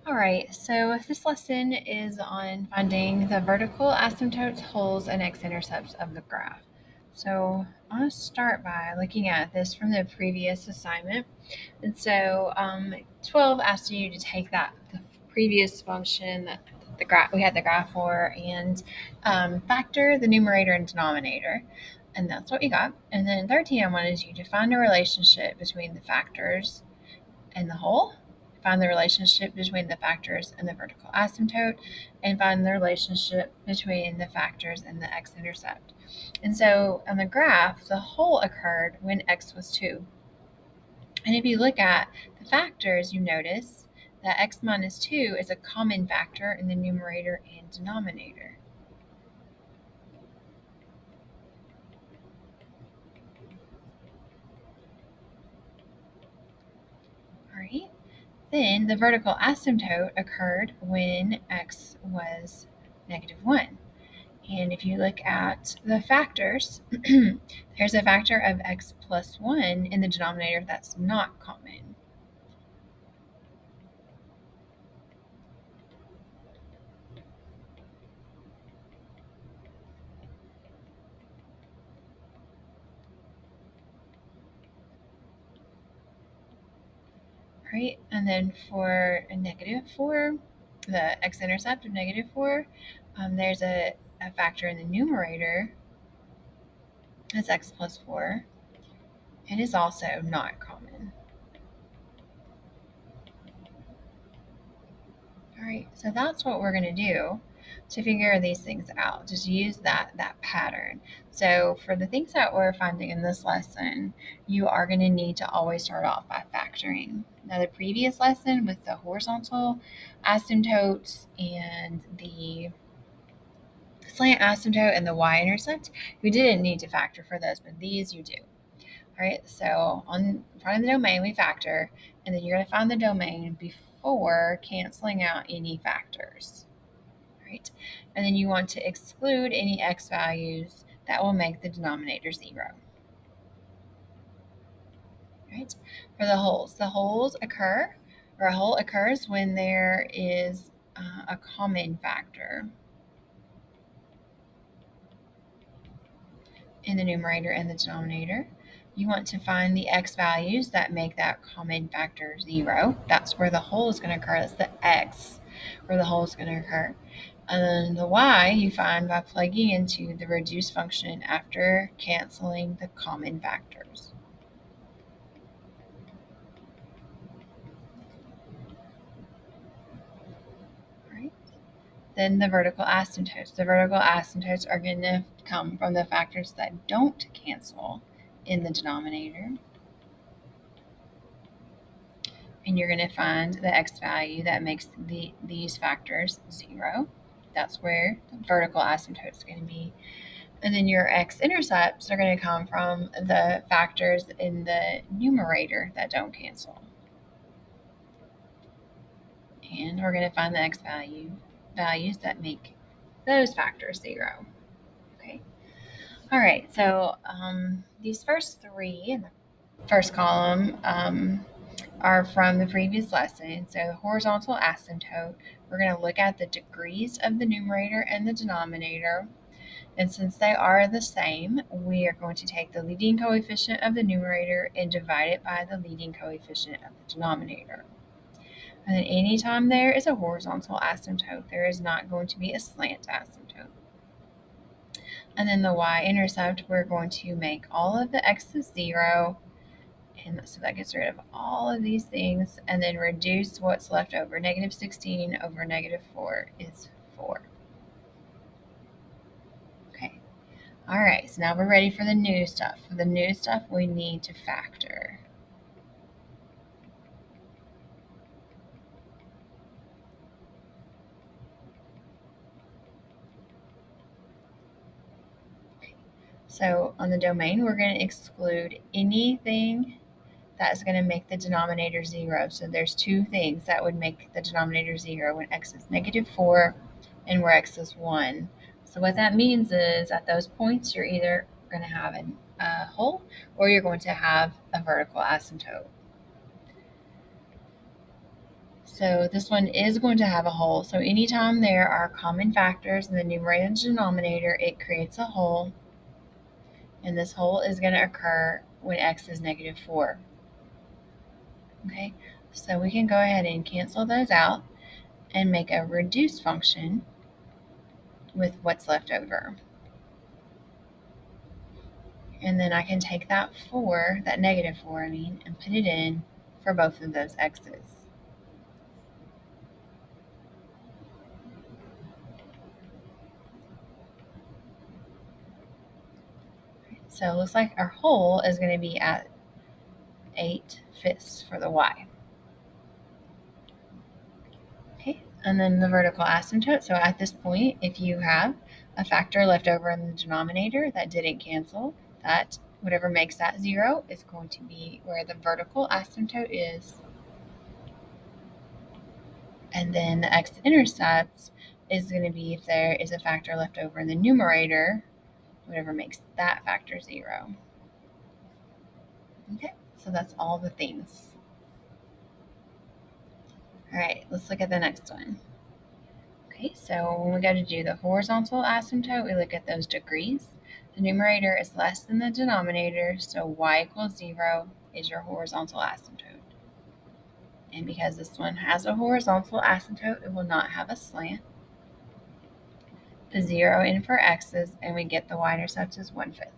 All right, so this lesson is on finding the vertical asymptotes, holes, and x-intercepts of the graph. So I want to start by looking at this from the previous assignment. And so 12 asked you to take the previous function that we had the graph for and factor the numerator and denominator. And that's what we got. And then 13, I wanted you to find a relationship between the factors and the whole, find the relationship between the factors and the vertical asymptote, and find the relationship between the factors and the x-intercept. And so on the graph, the whole occurred when x was 2. And if you look at the factors, you notice that x minus 2 is a common factor in the numerator and denominator. All right. Then the vertical asymptote occurred when x was -1. And if you look at the factors, there's a factor of x plus 1 in the denominator that's not common. Right? And then for a -4, the x-intercept of -4, there's a factor in the numerator that's x plus 4. It is also not common. All right, so that's what we're going to do to figure these things out. Just use that pattern. So for the things that we're finding in this lesson, you are going to need to always start off by factoring. Now, the previous lesson with the horizontal asymptotes and the slant asymptote and the y-intercept, we didn't need to factor for those, but these you do. All right, so on front of the domain, we factor, and then you're going to find the domain before canceling out any factors. All right, and then you want to exclude any x values that will make the denominator 0. All right, for the holes occur, or a hole occurs when there is a common factor in the numerator and the denominator. You want to find the x values that make that common factor 0. That's where the hole is going to occur. That's the x where the hole is going to occur. And then the y you find by plugging into the reduce function after canceling the common factors. All right. Then the vertical asymptotes. The vertical asymptotes are going to come from the factors that don't cancel in the denominator. And you're going to find the x value that makes these factors 0. That's where the vertical asymptote is going to be. And then your x-intercepts are going to come from the factors in the numerator that don't cancel. And we're going to find the x values that make those factors 0. Okay. All right. So these first three in the first column are from the previous lesson. So the horizontal asymptote, we're going to look at the degrees of the numerator and the denominator. And since they are the same, we are going to take the leading coefficient of the numerator and divide it by the leading coefficient of the denominator. And then anytime there is a horizontal asymptote, there is not going to be a slant asymptote. And then the y-intercept, we're going to make all of the x's 0, and so that gets rid of all of these things, and then reduce what's left over. -16 over -4 is 4. Okay. All right, so now we're ready for the new stuff. For the new stuff, we need to factor. So on the domain, we're going to exclude anything that's going to make the denominator 0. So there's two things that would make the denominator 0 when x is -4 and where x is 1. So what that means is at those points, you're either going to have a hole or you're going to have a vertical asymptote. So this one is going to have a hole. So anytime there are common factors in the numerator and denominator, it creates a hole. And this hole is going to occur when x is -4. Okay, so we can go ahead and cancel those out and make a reduce function with what's left over. And then I can take that -4, and put it in for both of those x's. So it looks like our hole is going to be at 8/5 for the y. Okay, and then the vertical asymptote. So at this point, if you have a factor left over in the denominator that didn't cancel, that whatever makes that 0 is going to be where the vertical asymptote is. And then the x-intercepts is going to be if there is a factor left over in the numerator, whatever makes that factor 0. Okay, so that's all the things. All right, let's look at the next one. Okay, so when we go to do the horizontal asymptote, we look at those degrees. The numerator is less than the denominator, so y = 0 is your horizontal asymptote. And because this one has a horizontal asymptote, it will not have a slant. The 0 in for x's, and we get the y-intercept is 1/5.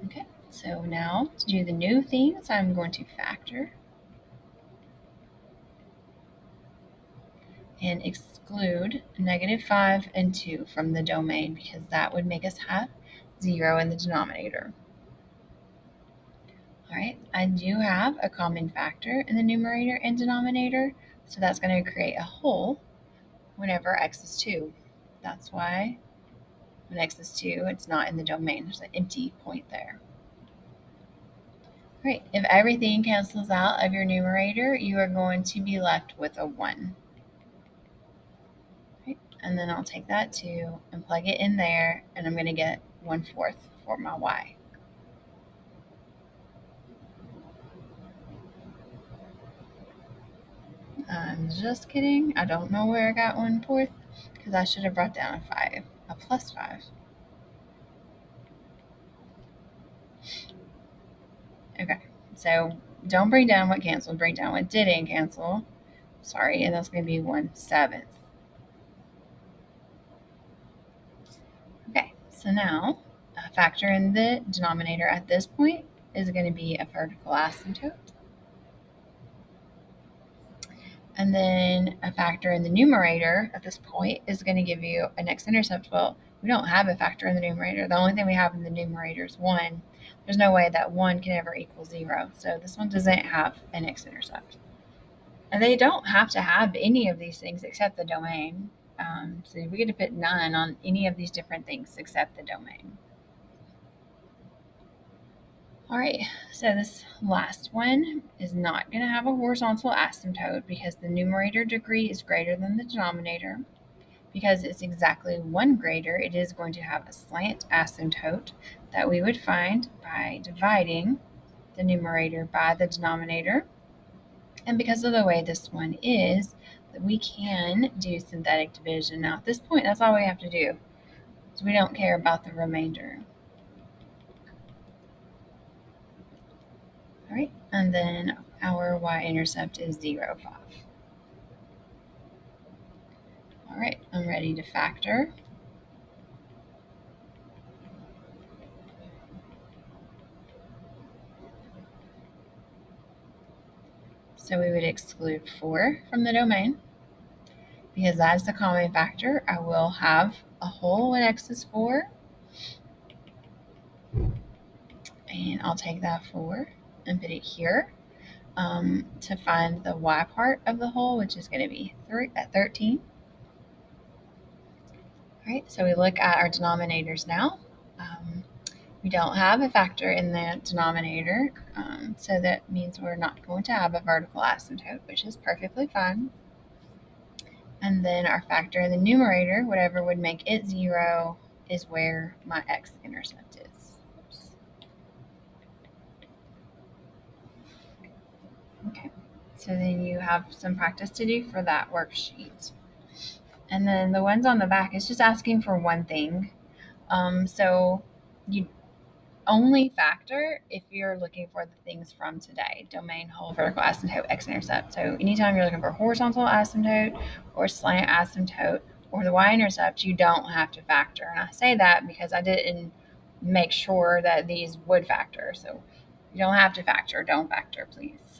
Okay, so now to do the new things, I'm going to factor and exclude -5 and 2 from the domain because that would make us have 0 in the denominator. All right, I do have a common factor in the numerator and denominator, so that's going to create a hole whenever x is 2. That's why when x is 2, it's not in the domain. There's an empty point there. All right, if everything cancels out of your numerator, you are going to be left with a 1. Right, and then I'll take that 2 and plug it in there, and I'm going to get 1/4 for my y. I'm just kidding. I don't know where I got 1/4 because I should have brought down a +5. Okay, so don't bring down what canceled, bring down what didn't cancel. Sorry, and that's going to be 1/7. Okay, so now a factor in the denominator at this point is going to be a vertical asymptote. And then a factor in the numerator at this point is going to give you an x-intercept. Well, we don't have a factor in the numerator. The only thing we have in the numerator is 1. There's no way that 1 can ever equal 0. So this one doesn't have an x-intercept. And they don't have to have any of these things except the domain. So we get to put none on any of these different things except the domain. All right, so this last one is not going to have a horizontal asymptote because the numerator degree is greater than the denominator. Because it's exactly 1 greater, it is going to have a slant asymptote that we would find by dividing the numerator by the denominator. And because of the way this one is, we can do synthetic division. Now at this point, that's all we have to do. So we don't care about the remainder. All right, and then our y-intercept is 0, 5. All right, I'm ready to factor. So we would exclude 4 from the domain. Because that is the common factor, I will have a hole when x is 4. And I'll take that 4 and put it here to find the y part of the hole, which is going to be 13. All right, so we look at our denominators now. We don't have a factor in the denominator, so that means we're not going to have a vertical asymptote, which is perfectly fine. And then our factor in the numerator, whatever would make it 0, is where my x-intercept is. Oops. So then you have some practice to do for that worksheet. And then the ones on the back is just asking for one thing. So you only factor if you're looking for the things from today: domain, whole, vertical asymptote, x-intercept. So anytime you're looking for horizontal asymptote or slant asymptote or the y-intercept, you don't have to factor. And I say that because I didn't make sure that these would factor. So you don't have to factor. Don't factor, please.